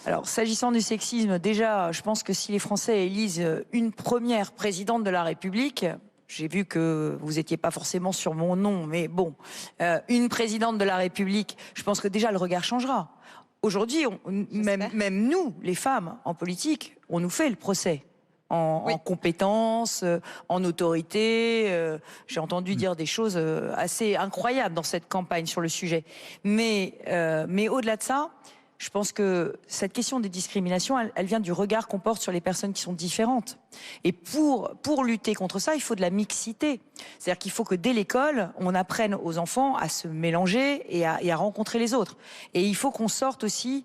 Alors, s'agissant du sexisme, déjà, je pense que si les Français élisent une première présidente de la République, j'ai vu que vous n'étiez pas forcément sur mon nom, mais bon, une présidente de la République, je pense que déjà le regard changera. Aujourd'hui, même nous, les femmes en politique, on nous fait le procès. En compétences, en autorité. J'ai entendu dire des choses assez incroyables dans cette campagne sur le sujet. Mais au-delà de ça, je pense que cette question des discriminations, elle vient du regard qu'on porte sur les personnes qui sont différentes. Et pour lutter contre ça, il faut de la mixité. C'est-à-dire qu'il faut que dès l'école, on apprenne aux enfants à se mélanger et à rencontrer les autres. Et il faut qu'on sorte aussi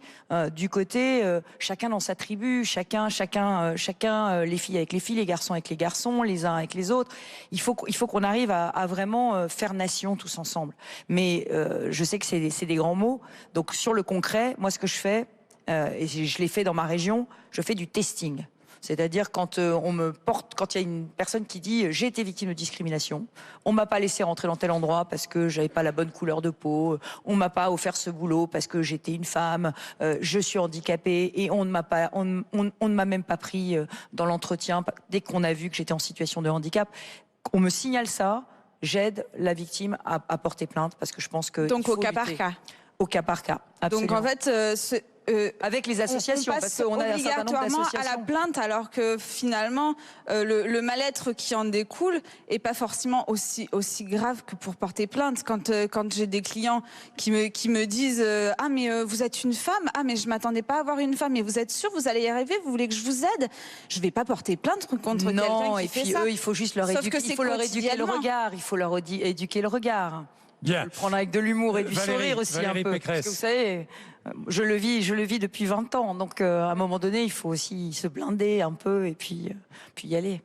du côté chacun dans sa tribu, chacun les filles avec les filles, les garçons avec les garçons, les uns avec les autres. Il faut qu'on arrive à vraiment faire nation tous ensemble. Mais je sais que c'est des grands mots. Donc sur le concret, moi ce que je fais, et je l'ai fait dans ma région, je fais du testing. C'est-à-dire quand on me porte, quand il y a une personne qui dit j'ai été victime de discrimination, on m'a pas laissé rentrer dans tel endroit parce que j'avais pas la bonne couleur de peau, on m'a pas offert ce boulot parce que j'étais une femme, je suis handicapée et on ne m'a même pas pris dans l'entretien dès qu'on a vu que j'étais en situation de handicap. On me signale ça, j'aide la victime à porter plainte parce que je pense que donc au cas par cas. Au cas par cas. Absolument. Donc en fait, avec les associations, on parce passe qu'on a un certain nombre obligatoirement d'associations. à la plainte, alors que finalement le mal-être qui en découle est pas forcément aussi grave que pour porter plainte. Quand j'ai des clients qui me disent ah mais vous êtes une femme, ah mais je m'attendais pas à avoir une femme, mais vous êtes sûr vous allez y arriver, vous voulez que je vous aide? Je vais pas porter plainte contre quelqu'un qui fait ça. Non, et puis eux, il faut juste leur éduquer, il faut leur éduquer le regard, il faut leur éduquer le regard. Bien. Il faut le prendre avec de l'humour et du sourire aussi un peu. Parce que vous savez, je le vis depuis 20 ans. Donc à un moment donné, il faut aussi se blinder un peu et puis y aller.